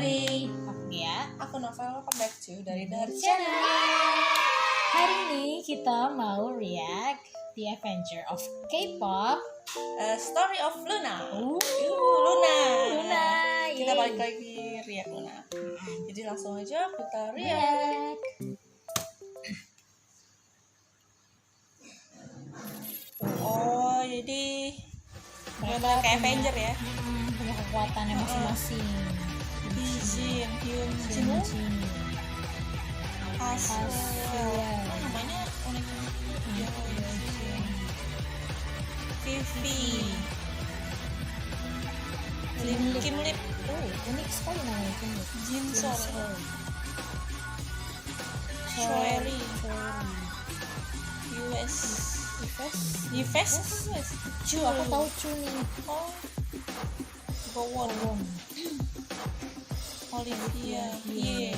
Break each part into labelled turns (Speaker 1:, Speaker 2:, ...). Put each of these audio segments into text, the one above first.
Speaker 1: everybody.
Speaker 2: Aku ya.
Speaker 1: Aku Novel, welcome back to dari
Speaker 2: Channel. Hari ini kita mau react The Avengers of Kpop,
Speaker 1: Story of Loona.
Speaker 2: Luna.
Speaker 1: Kita balik lagi react Loona. Jadi langsung aja kita react. Oh, jadi benar kayak Avenger ya.
Speaker 2: Punya kekuatannya masing-masing.
Speaker 1: Jin, Hasul. Namanya unik. Vivi. Kim Lip.
Speaker 2: Oh, unik sekali namanya Kim Lip.
Speaker 1: Jinsol. Choreography. US. Cu,
Speaker 2: Aku tahu Cu nih.
Speaker 1: Oh. Bawah. Olivia. Iya.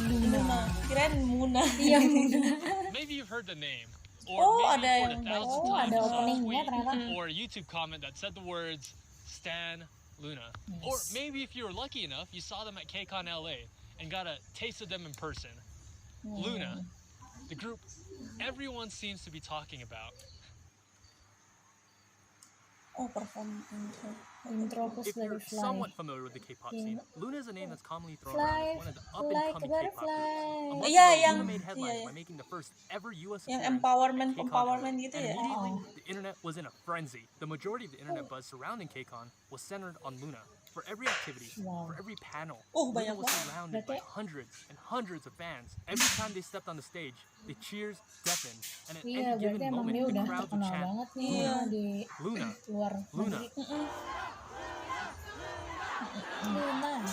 Speaker 1: Luna. Kirain Muna.
Speaker 2: Iya, Luna.
Speaker 3: Maybe you've heard the name.
Speaker 1: Oh,
Speaker 3: Or
Speaker 1: ada
Speaker 3: maybe
Speaker 1: yang
Speaker 3: you've heard
Speaker 2: Oh,
Speaker 3: 1,000
Speaker 2: ada
Speaker 3: times
Speaker 2: openingnya
Speaker 3: last
Speaker 2: ternyata.
Speaker 3: week, or a YouTube comment that said the words Stan Luna.
Speaker 2: Yes.
Speaker 3: Or maybe if you were lucky enough, you saw them at KCON LA and got a taste of them in person. Loona, the group everyone seems to be talking about.
Speaker 1: Oh, perform
Speaker 2: Intro plus
Speaker 3: If you're
Speaker 2: dari Fly.
Speaker 3: somewhat familiar with the K-pop scene, Loona is a name that's commonly thrown
Speaker 2: Fly,
Speaker 3: around as one of the
Speaker 2: like a
Speaker 3: up-and-coming K-pop groups. A
Speaker 2: butterfly.
Speaker 3: month
Speaker 1: Iya,
Speaker 3: ago,
Speaker 1: yang-
Speaker 3: Loona made headlines
Speaker 1: iya.
Speaker 3: by making the first ever US
Speaker 1: yang
Speaker 3: appearance
Speaker 1: empowerment
Speaker 3: at KCON LA.
Speaker 1: gitu
Speaker 3: And
Speaker 1: ya.
Speaker 3: immediately,
Speaker 2: Oh.
Speaker 3: the internet was in a frenzy. The majority of the internet buzz surrounding KCON was centered on Loona. For every activity,
Speaker 2: Wow.
Speaker 3: for every panel,
Speaker 1: Oh,
Speaker 3: Loona
Speaker 1: banyak
Speaker 3: was
Speaker 1: banget.
Speaker 3: surrounded by
Speaker 2: Berarti-
Speaker 3: hundreds and hundreds of fans. Every time they stepped on the stage, the cheers deafened, and at
Speaker 2: Iya,
Speaker 3: any
Speaker 2: berarti
Speaker 3: given
Speaker 2: emang
Speaker 3: moment,
Speaker 2: dia
Speaker 3: the
Speaker 2: udah
Speaker 3: crowds would
Speaker 2: terkenal
Speaker 3: chant,
Speaker 2: banget nih
Speaker 1: Iya.
Speaker 2: di
Speaker 3: Loona,
Speaker 2: luar
Speaker 3: Loona.
Speaker 2: negeri. Luna.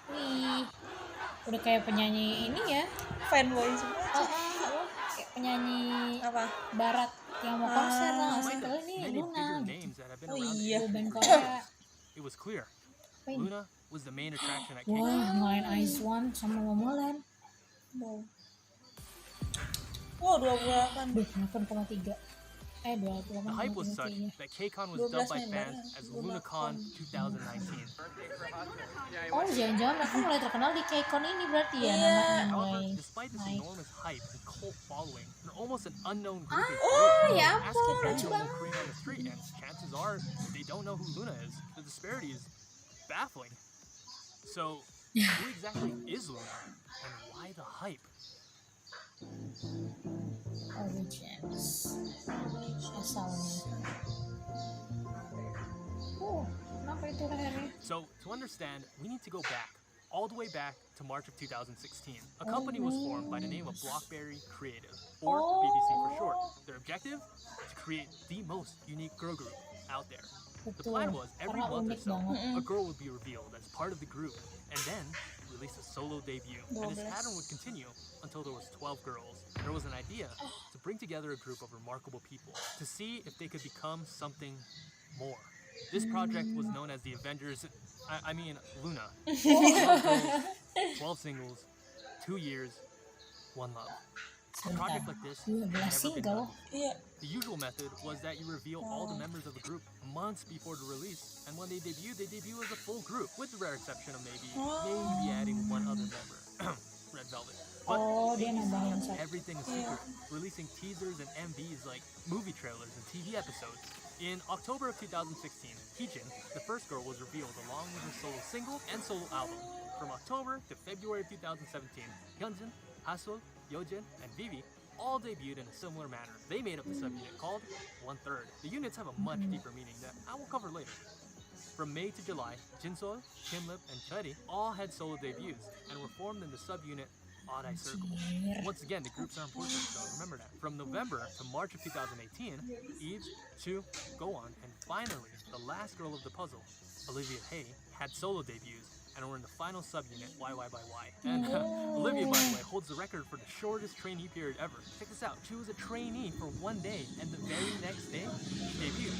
Speaker 2: Wih, udah kayak penyanyi ini ya.
Speaker 1: Fanboy semua.
Speaker 2: Kayak penyanyi
Speaker 1: Apa?
Speaker 2: barat yang mau konser lah.
Speaker 3: Despite
Speaker 2: Kalau ini
Speaker 3: many
Speaker 2: Luna.
Speaker 3: bigger names that have been
Speaker 1: Oh,
Speaker 3: around,
Speaker 1: iya.
Speaker 2: Band Korea.
Speaker 3: it was clear
Speaker 2: Apa ini?
Speaker 3: Loona was the main attraction at KCON.
Speaker 2: Wah, ngalahin Ice One sama Momoland.
Speaker 1: Wow. Wow, 28.
Speaker 2: 28,3. 28,3.
Speaker 3: The hype was such that KCON was
Speaker 1: 12
Speaker 3: dubbed by
Speaker 1: member.
Speaker 3: fans as LoonaCon 2019.
Speaker 2: Oh, jangan-jangan mereka mulai terkenal di KCON ini berarti ya
Speaker 1: Iya.
Speaker 2: namanya
Speaker 3: However,
Speaker 2: mulai
Speaker 3: despite this
Speaker 2: naik.
Speaker 3: enormous hype and cult following, they're almost an unknown group.
Speaker 2: Oh, ya
Speaker 3: Ask
Speaker 2: ampun,
Speaker 3: any
Speaker 2: lucu
Speaker 3: normal
Speaker 2: banget.
Speaker 3: Korean on the street, and chances are they don't know who Loona is. The disparity is baffling. So, who exactly is Loona, and why the hype?
Speaker 2: Origins asalnya. Kenapa itu lehernya?
Speaker 3: So, to understand, we need to go back, all the way back to March of 2016. A company was formed by the name of Blockberry Creative, or BBC for short. Their objective? To create the most unique girl group out there. The plan was every
Speaker 2: Karena
Speaker 3: month or
Speaker 2: unik
Speaker 3: so,
Speaker 2: banget.
Speaker 3: a girl would be revealed as part of the group, and then release a solo debut. And this
Speaker 1: 12.
Speaker 3: pattern would continue until there was 12 girls. There was an idea to bring together a group of remarkable people to see if they could become something more. This project was known as the Avengers, I mean Loona. 12 girls, 12 singles, 2 years, 1 love. A project like this had
Speaker 2: 12
Speaker 3: never been
Speaker 2: single.
Speaker 3: done.
Speaker 1: Iya.
Speaker 3: The usual method was that you reveal all the members of the group months before the release, and when they debut as a full group, with the rare exception of maybe adding one other member, Red Velvet. But
Speaker 2: Oh, dia
Speaker 3: they
Speaker 2: nambahin
Speaker 3: kept
Speaker 2: satu.
Speaker 3: everything a secret, releasing teasers and MVs like movie trailers and TV episodes. In October of 2016, Heejin, the first girl, was revealed along with her solo single and solo album. From October to February of 2017, Hyunjin, Hasul, Yeojin, and Vivi all debuted in a similar manner. They made up the subunit called 1/3. The units have a much deeper meaning that I will cover later. From May to July, Jinsol, Kimlip, and Chuddy all had solo debuts and were formed in the subunit Odd Eye Circle. Once again, the groups are important, so remember that. From November to March of 2018, Eve, Chu, Go-on, and finally, the last girl of the puzzle, Olivia Haihai, had solo debuts and were in the final subunit YY. And Olivia, by the way, holds the record for the shortest trainee period ever. Check this out, she was a trainee for 1 day, and the very next day, she debuted.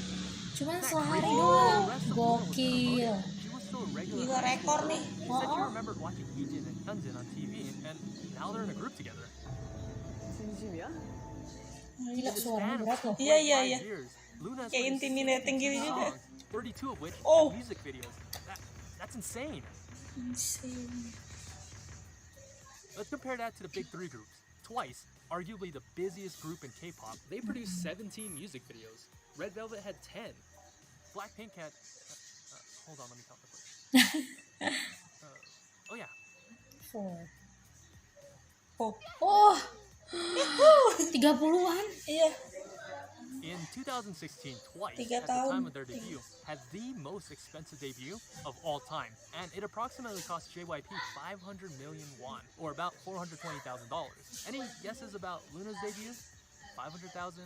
Speaker 2: Cuman
Speaker 3: Isn't that
Speaker 2: sehari
Speaker 3: crazy?
Speaker 2: doang.
Speaker 3: The rest of Loona was
Speaker 2: Gokil.
Speaker 3: promoted. She was still a regular
Speaker 1: Gila,
Speaker 3: high
Speaker 1: rekor
Speaker 3: schooler.
Speaker 1: nih.
Speaker 3: She said she remembered watching Heejin and Hyunjin on TV, and now they're in a group together.
Speaker 2: Gila,
Speaker 3: In the
Speaker 2: suaranya
Speaker 3: span of
Speaker 2: berat loh.
Speaker 3: 2.5
Speaker 1: Iya.
Speaker 3: years, Loona has
Speaker 1: Kayak
Speaker 3: released
Speaker 1: intimidating
Speaker 3: 62
Speaker 1: gitu juga.
Speaker 3: songs 32 of which
Speaker 1: Oh.
Speaker 3: have music videos. That's insane.
Speaker 1: Insane.
Speaker 3: Let's compare that to the big three groups. Twice, arguably the busiest group in K-pop, they produced 17 music videos. Red Velvet had 10. Blackpink had... hold on, let me count the quick. Oh yeah.
Speaker 2: 4.
Speaker 1: Oh.
Speaker 2: Oh, 30-an.
Speaker 1: Iya.
Speaker 3: In 2016, Twice,
Speaker 1: 3
Speaker 3: at the time
Speaker 1: tahun.
Speaker 3: of their debut, had the most expensive debut of all time. And it approximately cost JYP 500 million won, or about $420,000. Any guesses about LOONA's debut? 500,000?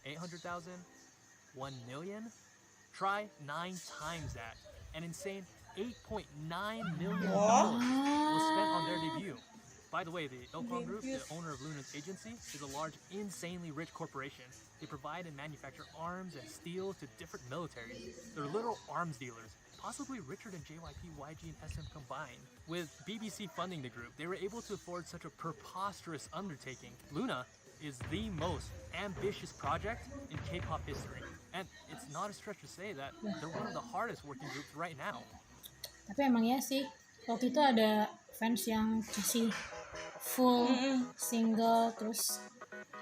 Speaker 3: 800,000? 1 million? Try 9 times that. An insane $8.9 million was spent on their debut. By the way, the Ilkwang Group, the owner of LOONA's agency, is a large, insanely rich corporation. They provide and manufacture arms and steel to different militaries. They're literal arms dealers, possibly richer than JYP, YG, and SM combined. With BBC funding the group, they were able to afford such a preposterous undertaking. LOONA is the most ambitious project in K-pop history. And it's not a stretch to say that they're one of the hardest working groups right now.
Speaker 2: Tapi emang ya sih, waktu itu ada fans yang kasih full single, terus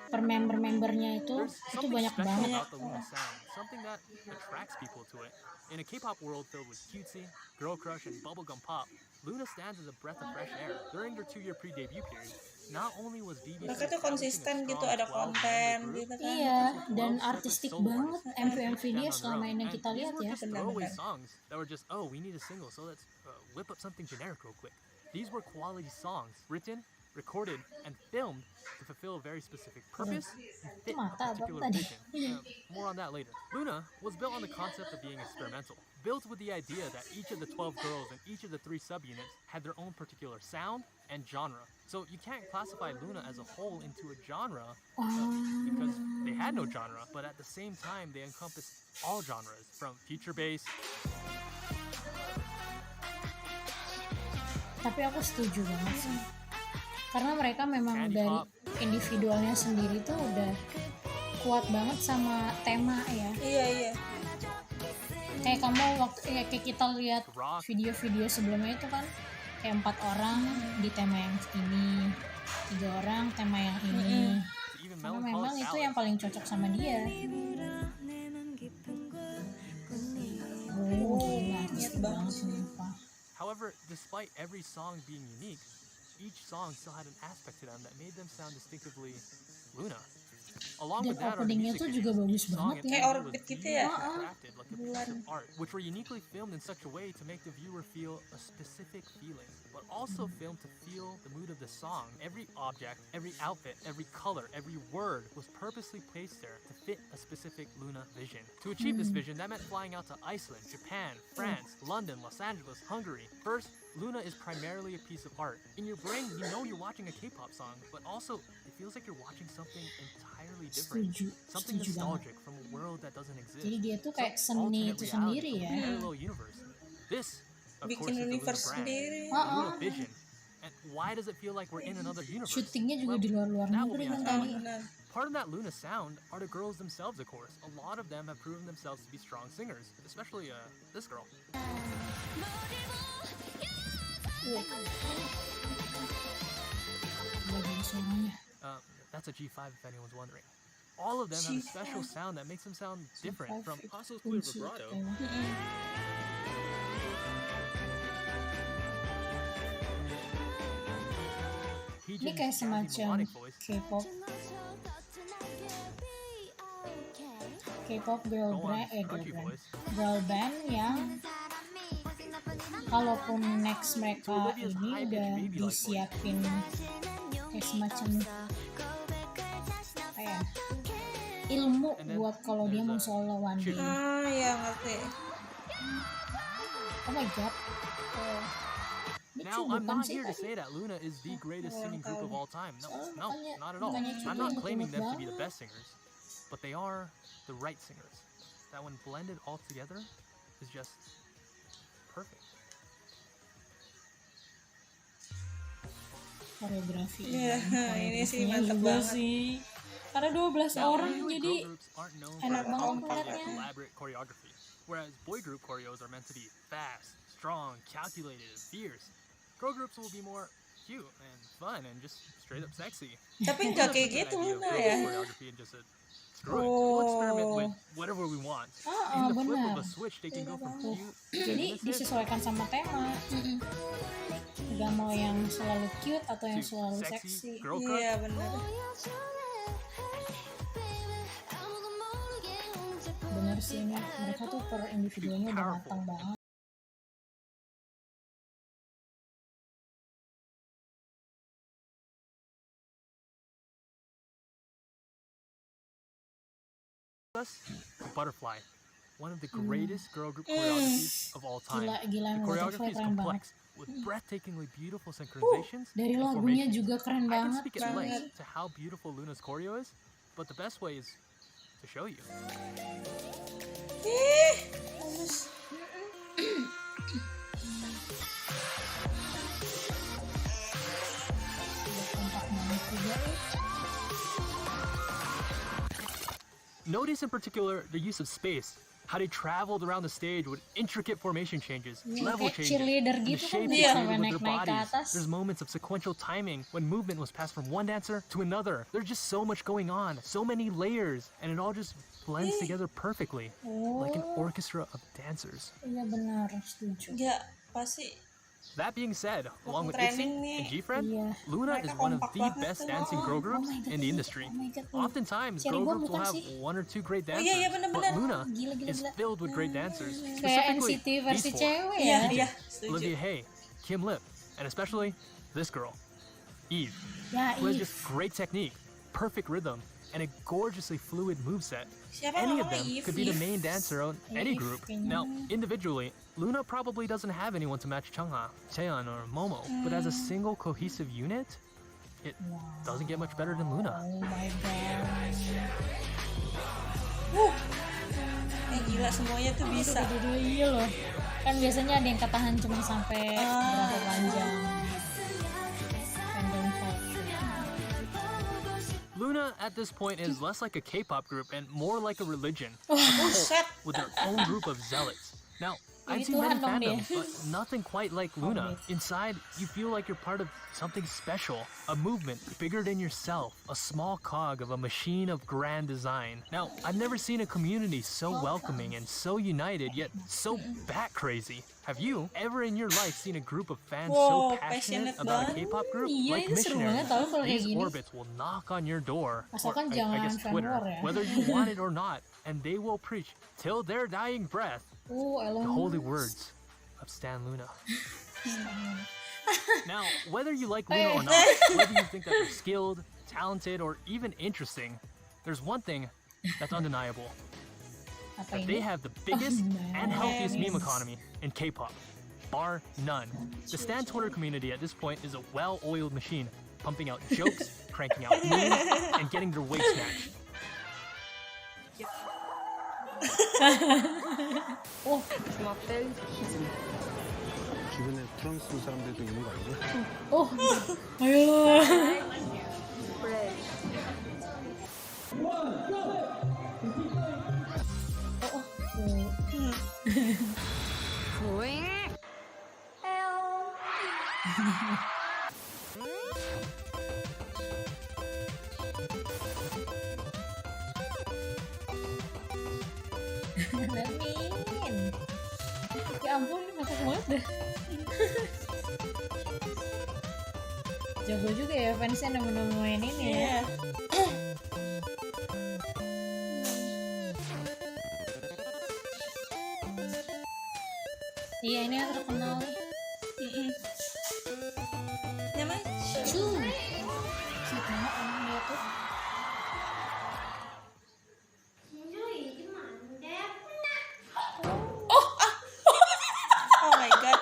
Speaker 2: per membernya itu
Speaker 3: There's something
Speaker 2: banyak
Speaker 3: special
Speaker 2: banget.
Speaker 3: about the LOONA sound, something that attracts people to it. In a K-pop world filled with cutesy, girl crush, and bubblegum pop, LOONA stands as a breath of fresh air. During their 2-year pre-debut period, not only was BBC
Speaker 1: Mereka tuh
Speaker 3: establishing
Speaker 1: konsisten
Speaker 3: a
Speaker 1: gitu,
Speaker 3: strong
Speaker 1: ada
Speaker 3: 12-member
Speaker 1: konten
Speaker 3: group,
Speaker 1: gitu kan.
Speaker 2: Iya, dan
Speaker 3: 12 separate
Speaker 2: artistik
Speaker 3: solo
Speaker 2: banget
Speaker 3: artists
Speaker 2: MV-nya
Speaker 3: stand on
Speaker 2: selama
Speaker 3: their
Speaker 2: ini
Speaker 3: own.
Speaker 2: yang kita
Speaker 3: And
Speaker 2: lihat
Speaker 3: these were
Speaker 2: ya.
Speaker 3: just throwaway
Speaker 1: Benar-benar.
Speaker 3: songs that were just, oh, we need a single, so let's whip up something generic real quick. These were quality songs, written, recorded, and filmed to fulfill a very specific purpose and fit a
Speaker 2: Mata apa
Speaker 3: particular
Speaker 2: tadi?
Speaker 3: vision. More on that later. LOONA was built on the concept of being experimental, built with the idea that each of the 12 girls and each of the 3 subunits had their own particular sound and genre. So you can't classify LOONA as a whole into a genre because they had no genre, but at the same time they encompass all genres, from future bass.
Speaker 2: Tapi aku setuju banget sih, karena mereka memang
Speaker 3: Candy
Speaker 2: dari
Speaker 3: pop.
Speaker 2: individualnya sendiri tuh udah kuat banget sama tema ya.
Speaker 1: Iya.
Speaker 2: Kayak kamu waktu kayak kita lihat
Speaker 3: Rock.
Speaker 2: video-video sebelumnya itu kan kayak 4 orang di tema yang ini, 3 orang tema yang ini.
Speaker 3: Even
Speaker 2: Karena
Speaker 3: melancholic
Speaker 2: memang itu yang
Speaker 3: ballads.
Speaker 2: paling cocok sama dia.
Speaker 1: Oh,
Speaker 2: Gila,
Speaker 1: niat
Speaker 2: artistik
Speaker 1: banget
Speaker 2: banget
Speaker 1: sih.
Speaker 2: sumpah.
Speaker 3: However, despite every song being unique, each song still had an aspect to them that made them sound distinctively LOONA. Along
Speaker 2: Dan
Speaker 3: with that are the
Speaker 2: openingnya
Speaker 3: music
Speaker 2: tuh
Speaker 3: videos.
Speaker 2: juga bagus
Speaker 3: Each song
Speaker 2: banget
Speaker 3: and
Speaker 2: ya.
Speaker 1: Kayak
Speaker 3: video
Speaker 1: orbit
Speaker 3: was
Speaker 1: gitu ya.
Speaker 3: beautifully crafted like a piece
Speaker 1: Bulan.
Speaker 3: of art, which were uniquely filmed in such a way to make the viewer feel a specific feeling, but also filmed to feel the mood of the song. Every object, every outfit, every color, every word was purposely placed there to fit a specific LOONA vision. To achieve this vision, that meant flying out to Iceland, Japan, France, London, Los Angeles, Hungary. First, LOONA is primarily a piece of art. In your brain, you know you're watching a K-pop song, but also it feels like you're watching something entirely different. Something
Speaker 2: Setuju banget.
Speaker 3: nostalgic from a world that doesn't exist.
Speaker 2: Jadi dia tuh kayak
Speaker 3: Some
Speaker 2: seni
Speaker 3: alternate
Speaker 2: itu
Speaker 3: reality
Speaker 2: sendiri
Speaker 3: from
Speaker 2: ya.
Speaker 3: a parallel universe. This, of
Speaker 1: Bikin
Speaker 3: course, is the LOONA
Speaker 1: universe
Speaker 3: brand,
Speaker 1: sendiri.
Speaker 3: the LOONA vision. And why does it feel like we're in another universe?
Speaker 2: Syutingnya juga
Speaker 3: Well,
Speaker 2: di luar-luar
Speaker 3: that will
Speaker 2: negeri
Speaker 3: be
Speaker 2: kan
Speaker 3: asked
Speaker 2: tadi.
Speaker 1: Benar.
Speaker 3: Part of that LOONA sound are the girls themselves, of course. A lot of them have proven themselves to be strong singers, especially this girl.
Speaker 2: Bagian suaranya.
Speaker 3: That's a G5 if anyone's wondering. All of them have a special sound that makes them sound different, from Paso's clear
Speaker 2: Kunci
Speaker 3: vibrato.
Speaker 2: kayaknya. Ini
Speaker 3: Heejin's
Speaker 2: kayak
Speaker 3: jazzy
Speaker 2: semacam
Speaker 3: melodic voice.
Speaker 2: K-pop girl
Speaker 3: Go on,
Speaker 2: band,
Speaker 3: country voice.
Speaker 2: girl band yang kalaupun next mereka
Speaker 3: Olivia's
Speaker 2: ini
Speaker 3: high-pitched
Speaker 2: udah
Speaker 3: baby-like voice.
Speaker 2: disiapin kayak semacam apa ya, ilmu
Speaker 3: And then
Speaker 2: buat kalau dia mau
Speaker 3: there's,
Speaker 2: solo one day.
Speaker 3: Chip.
Speaker 1: Ya ngerti.
Speaker 2: Oh my god,
Speaker 1: Oh.
Speaker 2: ini
Speaker 3: Now,
Speaker 2: bukan
Speaker 3: I'm not
Speaker 2: sih
Speaker 3: here to
Speaker 2: tadi.
Speaker 3: say that LOONA is the greatest singing group of all time. No, no,
Speaker 2: Makanya-
Speaker 3: not at all.
Speaker 2: makanya
Speaker 3: I'm
Speaker 2: Chip
Speaker 3: not
Speaker 2: yang
Speaker 3: claiming them to
Speaker 2: betul
Speaker 3: be the
Speaker 2: banget.
Speaker 3: best singers, but they are the right singers. That when blended all together is just perfect.
Speaker 2: Koreografi
Speaker 1: Iya, ini sih
Speaker 2: koreografinya
Speaker 1: mantep
Speaker 2: juga
Speaker 1: banget.
Speaker 2: sih, karena 12
Speaker 3: Now,
Speaker 2: orang
Speaker 3: usually
Speaker 2: jadi
Speaker 3: girl groups aren't known
Speaker 2: enak
Speaker 3: for
Speaker 2: banget
Speaker 3: complicated,
Speaker 2: ngeliatnya.
Speaker 3: elaborate choreography. Whereas boy group choreos are meant to be fast, strong, calculated, and fierce, girl groups will be more cute and fun and just straight up sexy.
Speaker 1: Tapi
Speaker 3: Luna
Speaker 1: nggak kayak
Speaker 3: took that
Speaker 1: gitu
Speaker 3: idea of
Speaker 1: Luna
Speaker 3: girl
Speaker 1: ya.
Speaker 3: choreography and just said, screw it, we'll experiment
Speaker 1: Oh.
Speaker 3: with whatever we want.
Speaker 2: Ah,
Speaker 3: In the flip
Speaker 2: benar.
Speaker 3: of a switch, they can go from
Speaker 2: Oh,
Speaker 3: cute to
Speaker 2: jadi
Speaker 3: innocent
Speaker 2: disesuaikan sama tema. Gak mau yang selalu cute atau yang
Speaker 3: to
Speaker 2: selalu
Speaker 3: sexy,
Speaker 2: seksi.
Speaker 3: girl crush.
Speaker 1: Iya benar.
Speaker 2: Bener sih ini, mereka tuh per individualnya udah matang banget.
Speaker 3: Us, Butterfly, one of the greatest girl group choreographies of all time.
Speaker 2: Gila,
Speaker 3: The
Speaker 2: yang
Speaker 3: choreography
Speaker 2: Butterfly
Speaker 3: is
Speaker 2: keren banget.
Speaker 3: complex, with breathtakingly beautiful synchronizations
Speaker 2: Dari
Speaker 3: and
Speaker 2: lagunya
Speaker 3: formations.
Speaker 2: juga keren
Speaker 3: I can
Speaker 2: banget.
Speaker 3: speak at length to how beautiful Luna's choreo is, but the best way is to show you.
Speaker 1: Bagus.
Speaker 2: Kompak banget juga.
Speaker 3: Notice in particular the use of space, how they traveled around the stage with intricate formation changes, level
Speaker 2: Kayak
Speaker 3: changes,
Speaker 2: cheerleader
Speaker 3: and the
Speaker 2: gitu kan,
Speaker 3: shape
Speaker 2: dia
Speaker 3: they
Speaker 2: sampai
Speaker 3: created with their
Speaker 2: naik-naik ke
Speaker 3: bodies.
Speaker 2: atas.
Speaker 3: There's moments of sequential timing when movement was passed from one dancer to another. There's just so much going on, so many layers, and it all just blends together perfectly, like an orchestra of dancers.
Speaker 2: Iya benar, setuju.
Speaker 1: Ya pasti.
Speaker 3: That being said, along with
Speaker 1: training
Speaker 3: ITZY
Speaker 1: nih.
Speaker 3: and G-Friend,
Speaker 2: Iya.
Speaker 3: LOONA
Speaker 1: Mereka
Speaker 3: is one of
Speaker 1: kompak
Speaker 3: the
Speaker 1: banget
Speaker 3: best
Speaker 1: tuh.
Speaker 3: dancing girl groups
Speaker 2: my God,
Speaker 3: in the industry.
Speaker 2: oh my God.
Speaker 3: Oftentimes,
Speaker 2: Cherry
Speaker 3: girl
Speaker 2: Bomb
Speaker 3: groups will
Speaker 2: bukan
Speaker 3: have
Speaker 2: sih?
Speaker 3: one or two great
Speaker 1: iya,
Speaker 3: dancers,
Speaker 1: bener-bener.
Speaker 3: but LOONA
Speaker 2: Gila.
Speaker 3: is filled with great dancers.
Speaker 2: Kayak
Speaker 3: Specifically,
Speaker 2: NCT versi
Speaker 3: these four.
Speaker 2: cewek
Speaker 1: Iya,
Speaker 2: ya.
Speaker 1: iya, setuju.
Speaker 3: Olivia Hae, Kim Lip, and especially this girl, Eve,
Speaker 2: Ya,
Speaker 3: who has
Speaker 2: Eve.
Speaker 3: just great technique, perfect rhythm, and a gorgeously fluid moveset.
Speaker 1: Siapa
Speaker 3: Any of
Speaker 1: namanya?
Speaker 3: them
Speaker 1: Eve?
Speaker 3: could be the main dancer on any
Speaker 2: Eve,
Speaker 3: group.
Speaker 2: kayaknya.
Speaker 3: Now, individually, LOONA probably doesn't have anyone to match Chungha, Taeyeon, or Momo, but as a single cohesive unit, it doesn't get much better than LOONA.
Speaker 2: Oh my god.
Speaker 1: Gila semuanya tuh bisa.
Speaker 2: Aduh, iya loh. Kan biasanya ada yang ketahan cuma sampai berapa panjang. Random talk.
Speaker 3: LOONA at this point is less like a K-pop group and more like a religion,
Speaker 1: Buset.
Speaker 3: with their own group of zealots. Now, I've
Speaker 2: Ini
Speaker 3: seen many
Speaker 2: Tuhan dong dia.
Speaker 3: fandoms, but nothing quite like LOONA. Inside, you feel like you're part of something special, a movement bigger than yourself, a small cog of a machine of grand design. Now, I've never seen a community so welcoming and so united, yet so bat crazy. Have you ever in your life seen a group of fans
Speaker 1: Wow,
Speaker 3: so passionate
Speaker 1: passionate
Speaker 3: about a
Speaker 1: banget.
Speaker 3: K-pop group?
Speaker 2: Iya,
Speaker 3: Like
Speaker 2: ini seru banget
Speaker 3: missionaries,
Speaker 2: tau kalau kayak
Speaker 3: these
Speaker 2: gini.
Speaker 3: orbits will knock on your door, or
Speaker 2: Asalkan
Speaker 3: I
Speaker 2: jangan
Speaker 3: guess
Speaker 2: fan
Speaker 3: Twitter,
Speaker 2: war ya.
Speaker 3: whether you want it or not, and they will preach till their dying breath the holy words of Stan Luna. Now, whether you like Luna or not, whether you think that they're skilled, talented, or even interesting, there's one thing that's undeniable.
Speaker 2: Apa
Speaker 3: That
Speaker 2: ini?
Speaker 3: they have the biggest and healthiest meme economy in K-pop, bar none. The Stan Twitter community at this point is a well-oiled machine, pumping out jokes, cranking out memes, and getting their weight snatched.
Speaker 4: 주변에 프랑스 사람들도 있는 거 아니죠?
Speaker 2: Oh, ayo. Amin. Ya ampun, ngakak banget dah. Jago juga ya fansnya nemuin ini ya.
Speaker 1: Iya.
Speaker 2: Iya, ini yang terkenal nih.
Speaker 1: Namanya
Speaker 2: Cu. Siapa orang dia tuh?
Speaker 1: Oh my god.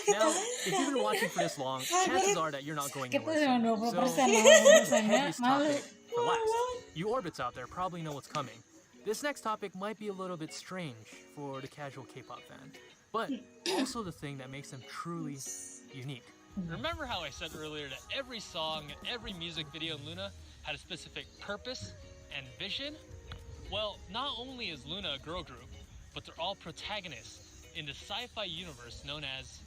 Speaker 3: Now, if you've been watching for this long, chances are that you're not going
Speaker 2: Kita
Speaker 3: anywhere
Speaker 2: cuma
Speaker 3: soon.
Speaker 2: 20%,
Speaker 3: This
Speaker 2: 20% ya.
Speaker 3: heaviest
Speaker 2: Malu.
Speaker 3: topic for last. You orbits out there probably know what's coming. This next topic might be a little bit strange for the casual K-pop fan, but also the thing that makes them truly unique. Remember how I said earlier that every song and every music video in LOONA had a specific purpose and vision? Well, not only is LOONA a girl group, but they're all protagonists in the sci-fi universe known as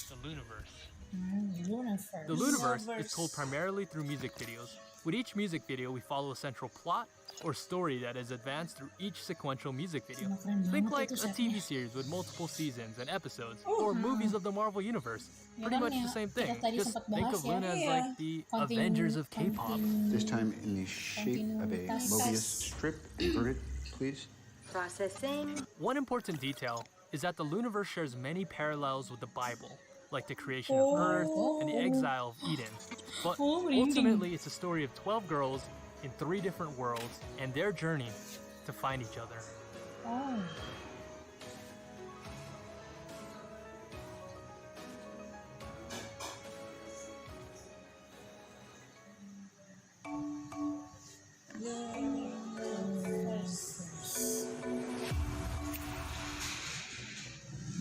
Speaker 3: the Looniverse.
Speaker 2: Looniverse.
Speaker 3: The Looniverse
Speaker 1: Looniverse.
Speaker 3: is told primarily through music videos. With each music video, we follow a central plot or story that is advanced through each sequential music video. Think like a TV series with multiple seasons and episodes, or movies of the Marvel Universe. Pretty much the same thing. Just think of LOONA as like the Avengers of Kpop.
Speaker 4: This time in the shape of a Mobius strip, inverted, please.
Speaker 5: Processing.
Speaker 3: One important detail is that the Looniverse shares many parallels with the Bible, like the creation of Earth and the exile of Eden. But ultimately, it's a story of 12 girls in 3 different worlds and their journey to find each other.
Speaker 2: Oh.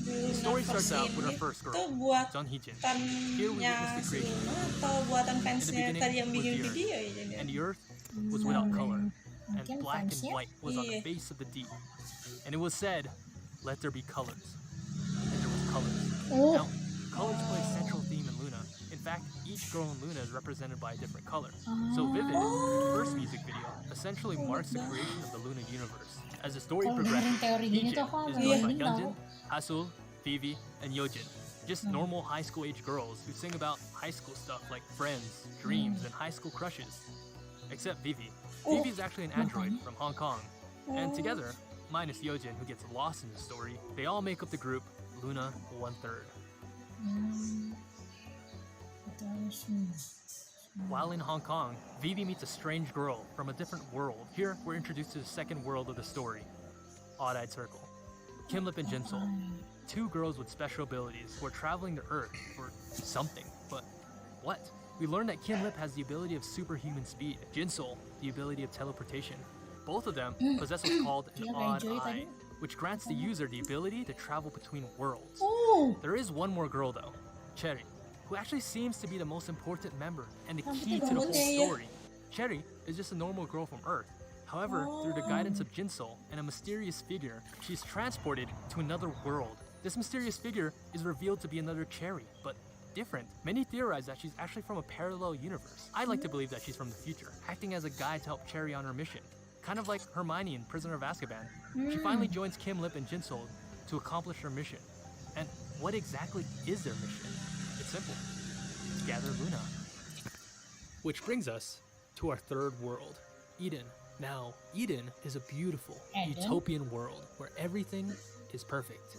Speaker 3: The story starts out with our first girl,
Speaker 1: Itu buatan
Speaker 3: John Hee-jin. Here we witness the creation of Earth.
Speaker 1: atau buatan
Speaker 3: In the
Speaker 1: fansnya
Speaker 3: beginning
Speaker 1: tadi yang
Speaker 3: was
Speaker 1: bikin
Speaker 3: the Earth,
Speaker 1: video ya jadi.
Speaker 3: and the Earth was without color, and
Speaker 2: Mungkin
Speaker 3: black and
Speaker 2: fansnya?
Speaker 3: white was on the
Speaker 1: Iya.
Speaker 3: face of the deep. And it was said, "Let there be colors." And there was colors.
Speaker 2: Oh.
Speaker 3: Now, colors play a central theme in LOONA. In fact, each girl in LOONA is represented by a different color. So Vivid, the first music video, essentially marks the creation of the LOONA universe. As the story
Speaker 2: Kalau
Speaker 3: progresses,
Speaker 2: dengerin teori gini
Speaker 3: Heejin
Speaker 2: tuh aku
Speaker 3: is
Speaker 2: agak
Speaker 3: joined by
Speaker 2: merinding
Speaker 3: Hyunjin,
Speaker 2: tau.
Speaker 3: Hasul, Vivi, and Yojin. Just normal high school age girls who sing about high school stuff like friends, dreams, and high school crushes. Except Vivi. Vivi is actually an android from Hong Kong. And together, minus Yojin who gets lost in the story, they all make up the group LOONA 1/3. While in Hong Kong, Vivi meets a strange girl from a different world. Here, we're introduced to the second world of the story, Odd-Eyed Circle. Kimlip and Jinsol, 2 girls with special abilities who are traveling to Earth for something, but what? We learn that Kimlip has the ability of superhuman speed, Jinsol the ability of teleportation. Both of them possess what's called an
Speaker 2: Dia
Speaker 3: odd
Speaker 2: enjoy
Speaker 3: eye,
Speaker 2: tadi.
Speaker 3: which grants the user the ability to travel between worlds.
Speaker 2: Oh.
Speaker 3: There is one more girl though, Cherry, who actually seems to be the most important member and the key to the whole story. Cherry is just a normal girl from Earth. However, through the guidance of Jinsol and a mysterious figure, she's transported to another world. This mysterious figure is revealed to be another Cherry, but different. Many theorize that she's actually from a parallel universe. I like to believe that she's from the future, acting as a guide to help Cherry on her mission. Kind of like Hermione in Prisoner of Azkaban. She finally joins Kimlip and Jinsol to accomplish her mission. And what exactly is their mission? It's simple. Gather LOONA. Which brings us to our third world, Eden. Now, Eden is a beautiful,
Speaker 2: Eden?
Speaker 3: utopian world where everything is perfect.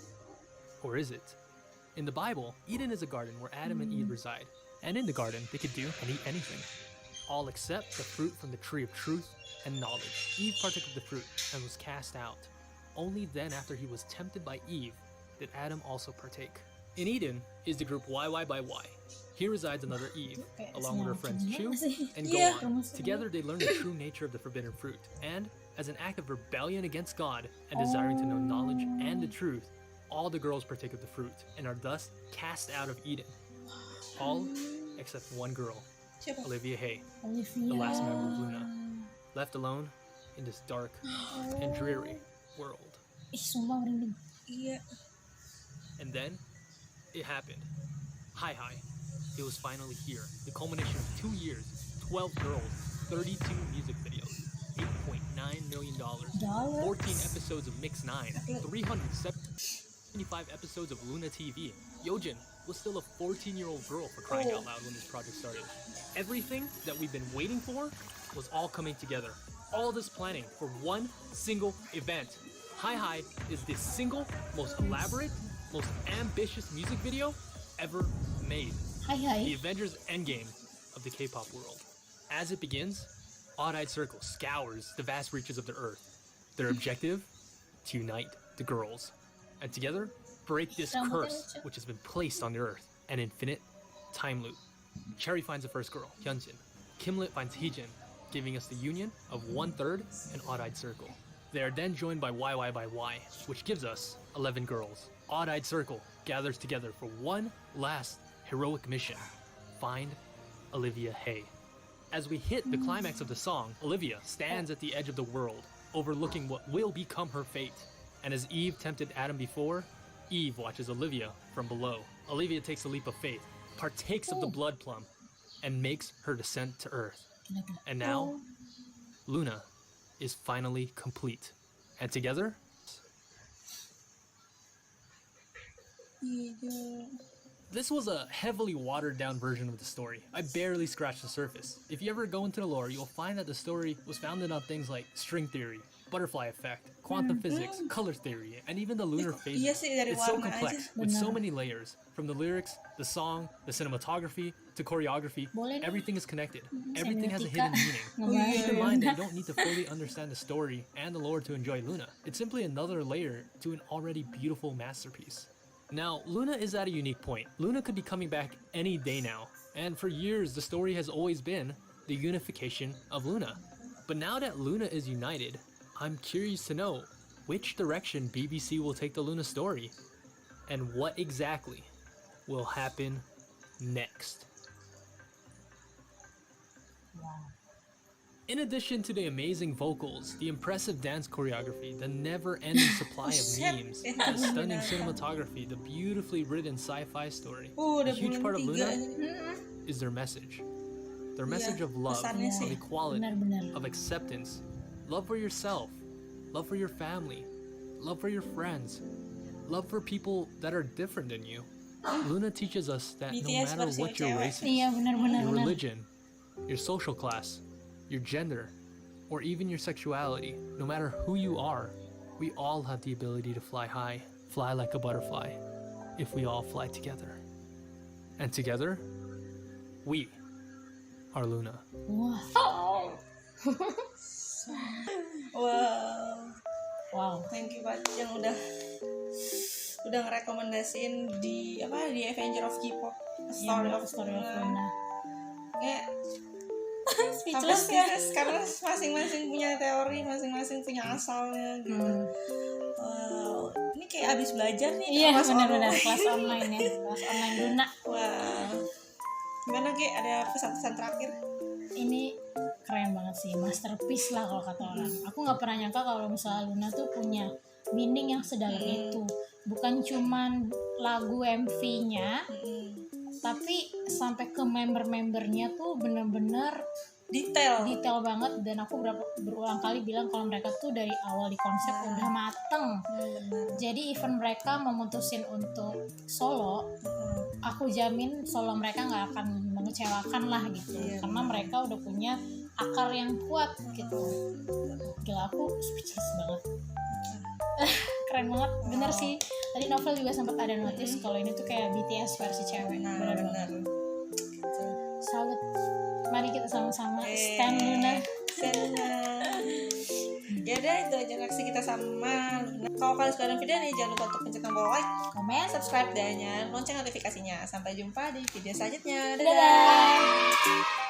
Speaker 3: Or is it? In the Bible, Eden is a garden where Adam and Eve reside. And in the garden, they could do and eat anything. All except the fruit from the tree of truth and knowledge. Eve partook of the fruit and was cast out. Only then, after he was tempted by Eve, did Adam also partake. In Eden is the group YY by Y. Here resides another Eve, along with her friends Chu and Gohan. Together they learn the true nature of the forbidden fruit, and as an act of rebellion against God and desiring to know knowledge and the truth, all the girls partake of the fruit and are thus cast out of Eden. All except one girl,
Speaker 1: Siapa?
Speaker 3: Olivia Hae,
Speaker 2: Olivia.
Speaker 3: the last member of LOONA, left alone in this dark and dreary world.
Speaker 2: Ih, sumpah merinding.
Speaker 1: Iya.
Speaker 3: And then, it happened. Haihai. It was finally here. The culmination of 2 years, 12 girls, 32 music videos, $8.9 million, 14 episodes of Mix 9, 375 episodes of LOONA TV. Yojin was still a 14-year-old girl for crying out loud when this project started. Everything that we've been waiting for was all coming together. All this planning for one single event. Haihai is the single most elaborate, most ambitious music video ever made. The
Speaker 2: Haihai.
Speaker 3: Avengers Endgame of the K-pop world. As it begins, Odd-Eyed Circle scours the vast reaches of the Earth. Their objective? To unite the girls. And together, break this curse which has been placed on the Earth. An infinite time loop. Cherry finds the first girl, Hyunjin. Kimlit finds Heejin, giving us the union of 1/3 and Odd-Eyed Circle. They are then joined by YY by Y, which gives us 11 girls. Odd-Eyed Circle gathers together for one last heroic mission. Find Olivia Hae. As we hit the climax of the song, Olivia stands at the edge of the world, overlooking what will become her fate. And as Eve tempted Adam before, Eve watches Olivia from below. Olivia takes a leap of faith, partakes of the blood plum, and makes her descent to Earth. And now, Luna is finally complete. And together, this was a heavily watered down version of the story. I barely scratched the surface. If you ever go into the lore, you'll find that the story was founded on things like string theory, butterfly effect, quantum physics, color theory, and even the lunar phases.
Speaker 1: Iya sih, dari
Speaker 3: It's so
Speaker 1: warna
Speaker 3: complex,
Speaker 1: aja.
Speaker 3: with so many layers. From the lyrics, the song, the cinematography, to choreography,
Speaker 2: Boleh nih.
Speaker 3: everything is connected. Everything has a
Speaker 2: Semiotika.
Speaker 3: hidden meaning.
Speaker 2: Ngebahas
Speaker 3: Keep in
Speaker 2: Luna.
Speaker 3: mind that you don't need to fully understand the story and the lore to enjoy Luna. It's simply another layer to an already beautiful masterpiece. Now, Luna is at a unique point. Luna could be coming back any day now, and for years the story has always been the unification of Luna. But now that Luna is united, I'm curious to know which direction BBC will take the Luna story, and what exactly will happen next. In addition to the amazing vocals, the impressive dance choreography, the never-ending supply of memes, the stunning cinematography, the beautifully written sci-fi story, a
Speaker 1: Udah
Speaker 3: huge part of
Speaker 1: bulan
Speaker 3: Luna
Speaker 1: tiga.
Speaker 3: is their message. Their message of love,
Speaker 1: pesannya
Speaker 3: of
Speaker 1: sih.
Speaker 3: equality,
Speaker 2: Benar-benar.
Speaker 3: of acceptance, love for yourself, love for your family, love for your friends, love for people that are different than you. Luna teaches us that no
Speaker 1: BTS
Speaker 3: matter
Speaker 1: versi
Speaker 3: what your
Speaker 1: cewek.
Speaker 3: race is,
Speaker 2: Iya benar-benar.
Speaker 3: your religion, your social class, your gender, or even your sexuality, no matter who you are, we all have the ability to fly high, fly like a butterfly, if we all fly together. And together, we are Luna.
Speaker 2: Wah.
Speaker 1: Wow.
Speaker 2: Wow.
Speaker 1: Thank you Pak yang udah ngerekomendasiin di Avengers of Kpop,
Speaker 2: Story of
Speaker 1: Luna.
Speaker 2: Luna.
Speaker 1: Kayak
Speaker 2: Speechless
Speaker 1: ya, karena masing-masing punya teori, masing-masing punya asalnya gitu. Wow, ini kayak abis belajar nih.
Speaker 2: Iya
Speaker 1: kelas
Speaker 2: benar-benar
Speaker 1: online.
Speaker 2: kelas online ya, kelas online Luna.
Speaker 1: Wah, gimana Ge? Ada pesan-pesan terakhir?
Speaker 2: Ini keren banget sih, masterpiece lah kalau kata orang. Aku nggak pernah nyangka kalau misalnya Luna tuh punya meaning yang sedalam itu. Bukan cuman lagu MV-nya, tapi sampai ke member-membernya tuh bener-bener
Speaker 1: Detail.
Speaker 2: banget. Dan aku berulang kali bilang kalau mereka tuh dari awal di konsep udah mateng. Jadi even mereka memutusin untuk solo, aku jamin solo mereka nggak akan mengecewakan lah gitu. Karena mereka udah punya akar yang kuat gitu. Gila, aku speechless banget. Keren banget, bener sih. Tadi Novel juga sempat ada notice kalau ini tuh kayak BTS versi cewek.
Speaker 1: Benar.
Speaker 2: Salut. Mari kita sama-sama stand Luna.
Speaker 1: Ya udah, itu aja reaksi kita sama Luna. Kalau kalian suka dengan video ini, jangan lupa untuk pencet tombol like,
Speaker 2: Komen,
Speaker 1: subscribe, dan nyalain lonceng notifikasinya. Sampai jumpa di video selanjutnya.
Speaker 2: dadah.